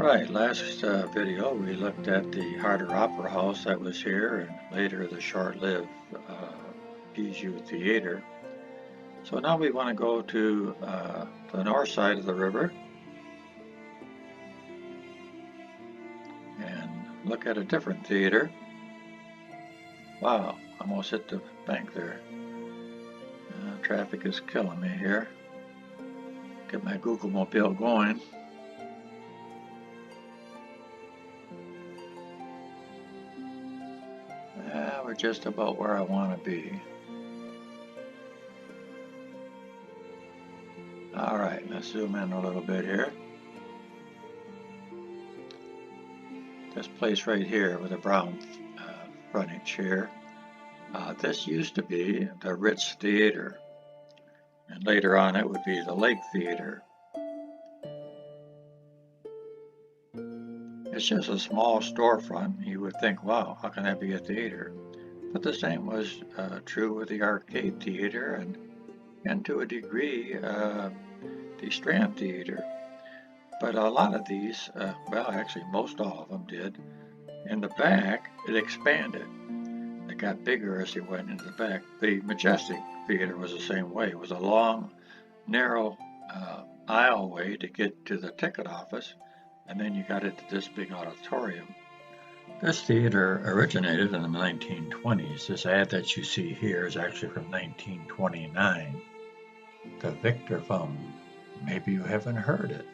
Alright, last video we looked at the Harder Opera House that was here and later the short-lived Bijou Theater. So now we want to go to the north side of the river and look at a different theater. Wow, almost hit the bank there. Traffic is killing me here. Get my Google Mobile going. We're just about where I want to be. Alright, let's zoom in a little bit here. This place right here with a brown frontage here. This used to be the Ritz Theater, and later on it would be the Lake Theater. It's just a small storefront. You would think, wow, how can that be a theater? But the same was true with the Arcade Theater and to a degree the Strand Theater. But a lot of these, well actually most all of them did, in the back it expanded. It got bigger as you went into the back. The Majestic Theater was the same way. It was a long, narrow aisleway to get to the ticket office, and then you got into this big auditorium. This theater originated in the 1920s. This ad that you see here is actually from 1929. The Victor Phone. Maybe you haven't heard it.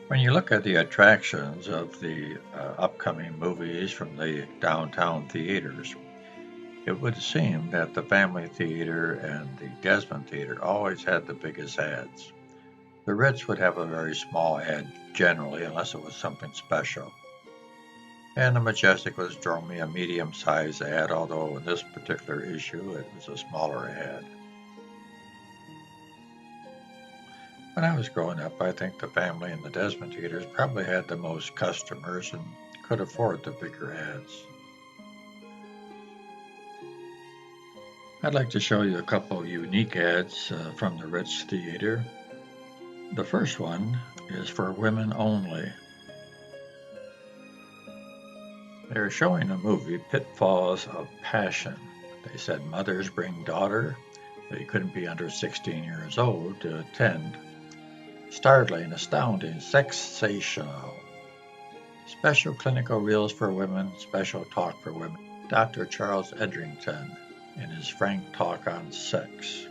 When you look at the attractions of the upcoming movies from the downtown theaters, it would seem that the Family Theater and the Desmond Theater always had the biggest ads. The Ritz would have a very small ad generally, unless it was something special. And the Majestic was normally a medium-sized ad, although in this particular issue it was a smaller ad. When I was growing up, I think the Family and the Desmond Theaters probably had the most customers and could afford the bigger ads. I'd like to show you a couple unique ads from the Ritz Theater. The first one is for women only. They're showing a movie, Pitfalls of Passion. They said mothers bring daughter, but you couldn't be under 16 years old to attend. Startling, astounding, sensational. Special clinical reels for women, special talk for women. Dr. Charles Edrington in his frank talk on sex.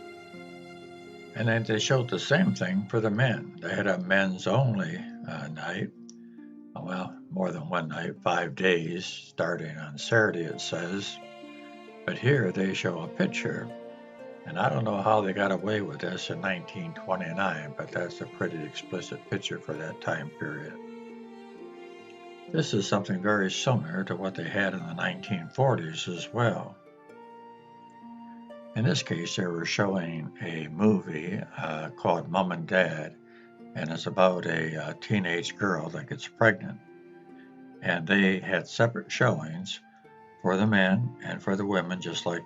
And then they showed the same thing for the men. They had a men's only night. Well, more than one night, 5 days, starting on Saturday it says. But here they show a picture. And I don't know how they got away with this in 1929, but that's a pretty explicit picture for that time period. This is something very similar to what they had in the 1940s as well. In this case, they were showing a movie called Mom and Dad, and it's about a teenage girl that gets pregnant. And they had separate showings for the men and for the women, just like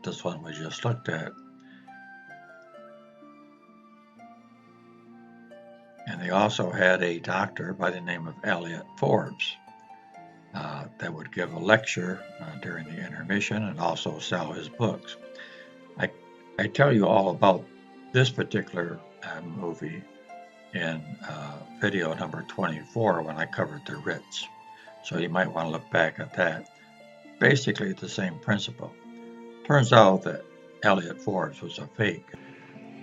this one we just looked at. And they also had a doctor by the name of Elliot Forbes that would give a lecture during the intermission and also sell his books. I tell you all about this particular movie in video number 24 when I covered the Ritz. So you might want to look back at that. Basically the same principle. Turns out that Elliot Forbes was a fake.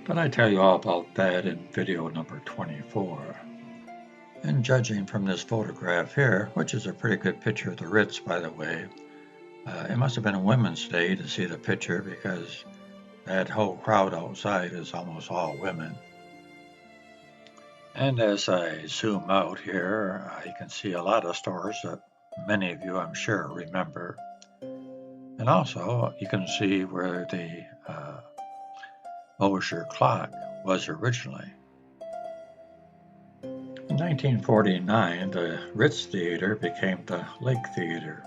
But I tell you all about that in video number 24. And judging from this photograph here, which is a pretty good picture of the Ritz, by the way, it must have been a Women's Day to see the picture because that whole crowd outside is almost all women. And as I zoom out here, you can see a lot of stores that many of you, I'm sure, remember. And also, you can see where the Mosher clock was originally. In 1949, the Ritz Theater became the Lake Theater.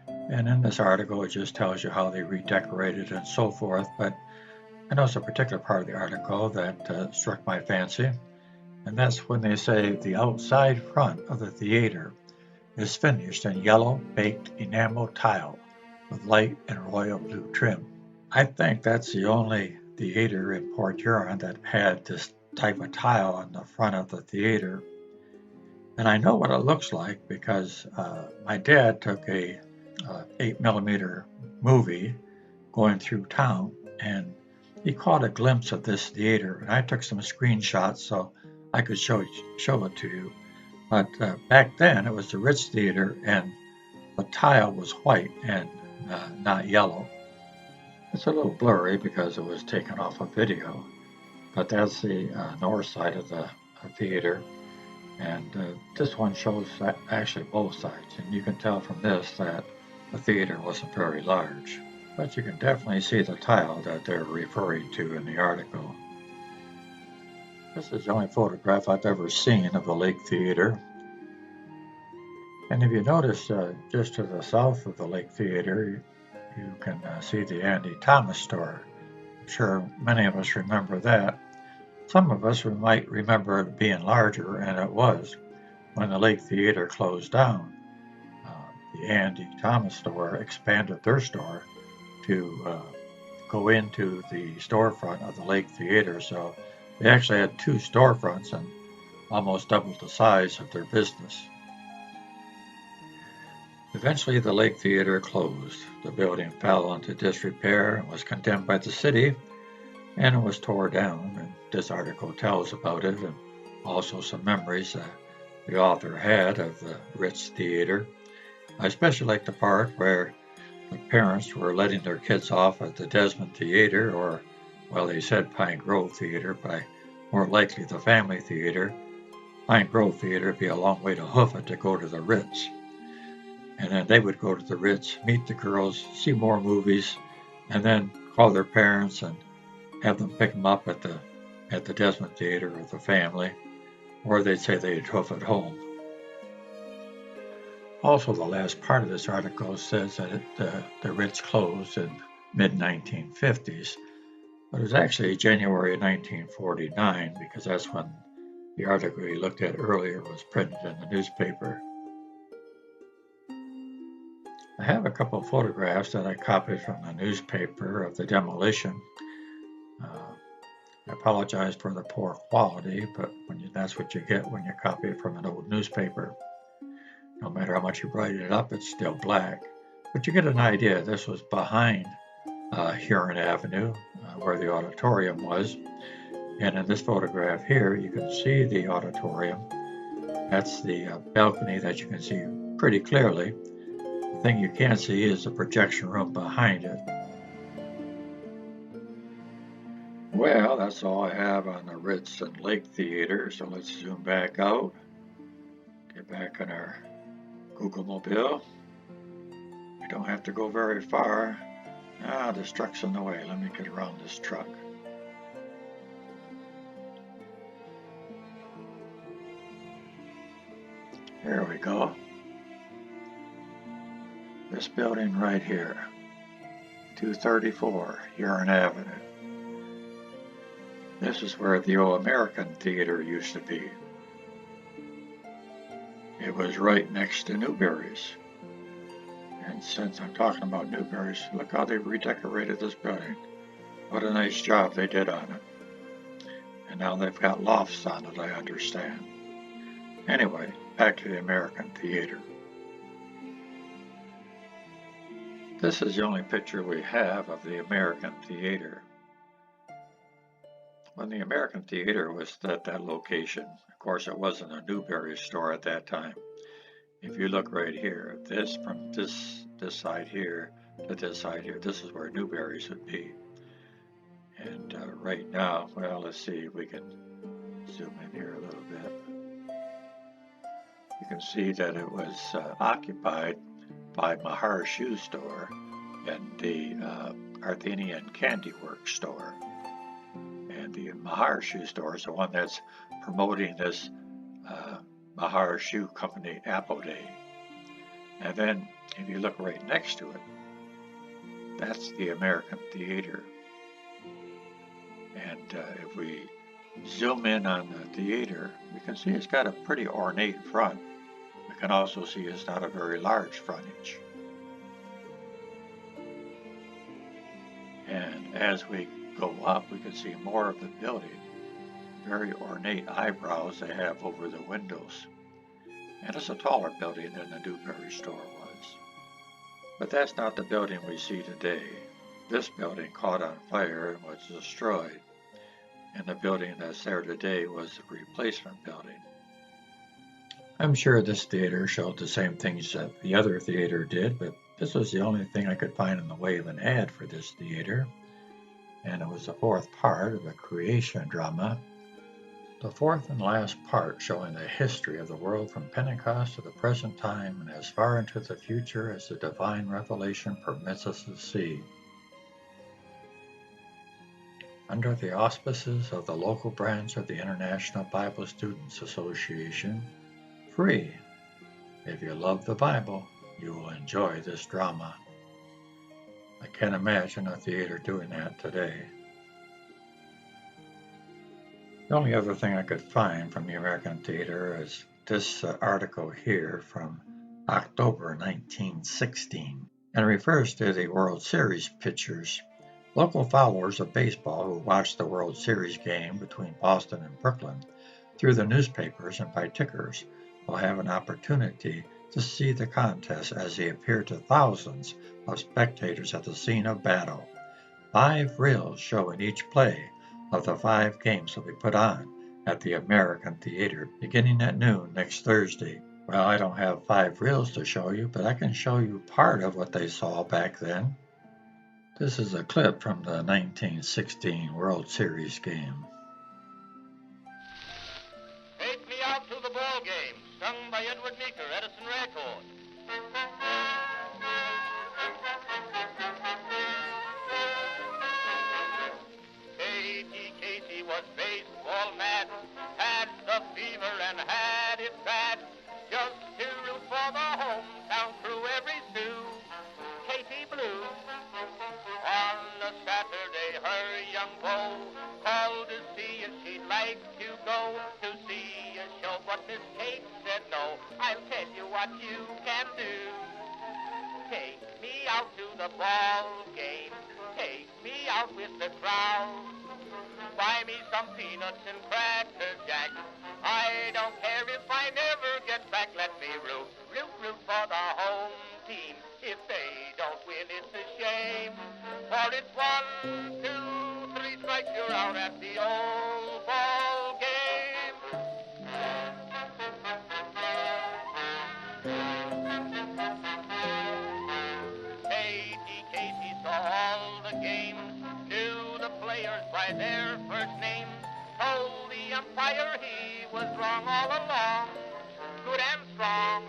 And in this article, it just tells you how they redecorated and so forth. But I noticed a particular part of the article that struck my fancy. And that's when they say the outside front of the theater is finished in yellow baked enamel tile with light and royal blue trim. I think that's the only theater in Port Huron that had this type of tile on the front of the theater. And I know what it looks like because my dad took a 8 millimeter movie going through town, and he caught a glimpse of this theater. And I took some screenshots so I could show it to you. But back then, it was the Ritz Theater, and the tile was white and not yellow. It's a little blurry because it was taken off a video, but that's the north side of the theater. And this one shows actually both sides, and you can tell from this that the theater wasn't very large. But you can definitely see the tile that they're referring to in the article. This is the only photograph I've ever seen of the Lake Theater. And if you notice, just to the south of the Lake Theater, you can see the Andy Thomas store. I'm sure many of us remember that. Some of us might remember it being larger, and it was, when the Lake Theater closed down. The Andy Thomas store expanded their store to go into the storefront of the Lake Theater, so they actually had two storefronts and almost doubled the size of their business. Eventually, the Lake Theater closed. The building fell into disrepair and was condemned by the city, and it was torn down. And this article tells about it, and also some memories that the author had of the Ritz Theater. I especially like the part where the parents were letting their kids off at the Desmond Theater, or, well, they said Pine Grove Theater, but more likely the Family Theater. Pine Grove Theater would be a long way to hoof it to go to the Ritz. And then they would go to the Ritz, meet the girls, see more movies, and then call their parents and have them pick them up at the Desmond Theater or the Family, or they'd say they'd hoof it home. Also, the last part of this article says that the Ritz closed in mid-1950s, but it was actually January 1949 because that's when the article we looked at earlier was printed in the newspaper. I have a couple of photographs that I copied from the newspaper of the demolition. I apologize for the poor quality, but that's what you get when you copy it from an old newspaper. No matter how much you brighten it up, it's still black. But you get an idea. This was behind Huron Avenue, where the auditorium was. And in this photograph here, you can see the auditorium. That's the balcony that you can see pretty clearly. The thing you can't see is the projection room behind it. Well, that's all I have on the Ritz and Lake Theater, so let's zoom back out. Get back on our Google Mobile. We don't have to go very far. This truck's in the way. Let me get around this truck. Here we go. This building right here, 234 Huron Avenue. This is where the old American Theater used to be. It was right next to Newberry's. And since I'm talking about Newberry's, look how they redecorated this building. What a nice job they did on it. And now they've got lofts on it, I understand. Anyway, back to the American Theater. This is the only picture we have of the American Theater. When the American Theater was at that location, of course it wasn't a Newberry store at that time. If you look right here, from this side here to this side here, this is where Newberry's would be. And right now, well, let's see if we can zoom in here a little bit. You can see that it was occupied by Mahar Shoe Store and the Arthenian Candy Works store. And the Mahar Shoe Store is the one that's promoting this Mahar Shoe Company Apple Day. And then if you look right next to it, that's the American Theater. And if we Zoom in on the theater, we can see it's got a pretty ornate front. We can also see it's not a very large frontage. And as we go up, we can see more of the building. Very ornate eyebrows they have over the windows. And it's a taller building than the Newberry store was. But that's not the building we see today. This building caught on fire and was destroyed. And the building that's there today was the replacement building. I'm sure this theater showed the same things that the other theater did, but this was the only thing I could find in the way of an ad for this theater. And it was the fourth part of a creation drama, the fourth and last part showing the history of the world from Pentecost to the present time and as far into the future as the divine revelation permits us to see. Under the auspices of the local branch of the International Bible Students Association, free. If you love the Bible, you will enjoy this drama. I can't imagine a theater doing that today. The only other thing I could find from the American Theater is this article here from October 1916, and refers to the World Series pictures. Local followers of baseball who watched the World Series game between Boston and Brooklyn through the newspapers and by tickers will have an opportunity to see the contest as they appear to thousands of spectators at the scene of battle. 5 reels showing each play of the 5 games will be put on at the American Theater beginning at noon next Thursday. Well, I don't have 5 reels to show you, but I can show you part of what they saw back then. This is a clip from the 1916 World Series game. Take me out to the ball game, sung by Edward Meeker, Edison Record. Casey was baseball mad, had the fever and had it bad. Just to root for the hometown crew, every Sioux, Katie Blue. On a Saturday, her young beau called to see if she'd like to go to see a show, but Miss Kate said no. I'll tell you what you can do. Take me out to the ball game. Take me out with the crowd. Buy me some peanuts and cracker jack. I don't care if I never get back. Let me root for the home team. If they don't win, it's a shame. For it's 1, 2, 3 strikes, you're out at the old ball game. Casey saw all the games, knew the players by their first names, told the umpire he was wrong all along, good and strong.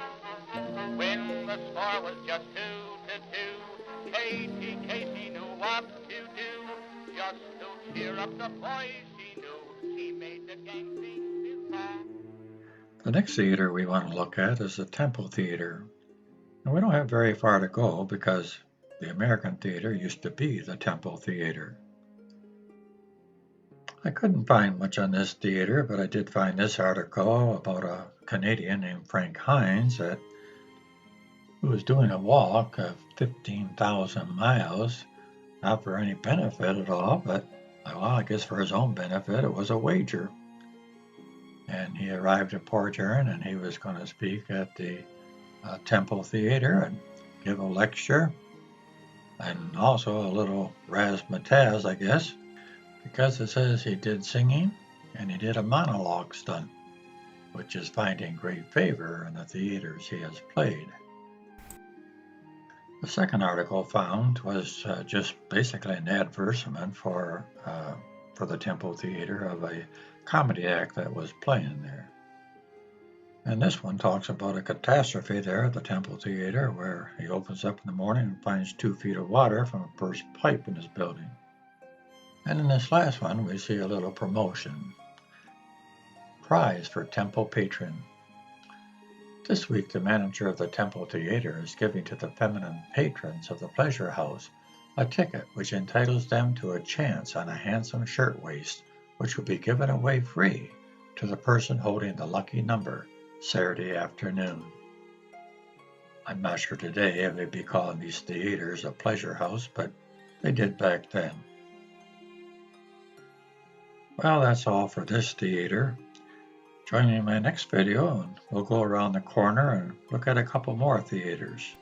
When the score was just 2-2, Casey knew what to do, just to cheer up the boys she knew. She made the gang sing this song. The next theater we want to look at is the Temple Theater. And we don't have very far to go because the American Theater used to be the Temple Theater. I couldn't find much on this theater, but I did find this article about a Canadian named Frank Hines who was doing a walk of 15,000 miles, not for any benefit at all, but well, I guess for his own benefit, it was a wager. And he arrived at Port Huron and he was going to speak at the Temple Theater and give a lecture and also a little razzmatazz, I guess, because it says he did singing and he did a monologue stunt, which is finding great favor in the theaters he has played. The second article found was just basically an advertisement for the Temple Theater of a comedy act that was playing there. And this one talks about a catastrophe there at the Temple Theater where he opens up in the morning and finds 2 feet of water from a burst pipe in his building. And in this last one, we see a little promotion. Prize for Temple Patron. This week, the manager of the Temple Theater is giving to the feminine patrons of the Pleasure House a ticket which entitles them to a chance on a handsome shirtwaist which would be given away free to the person holding the lucky number Saturday afternoon. I'm not sure today if they'd be calling these theaters a pleasure house, but they did back then. Well, that's all for this theater. Join me in my next video and we'll go around the corner and look at a couple more theaters.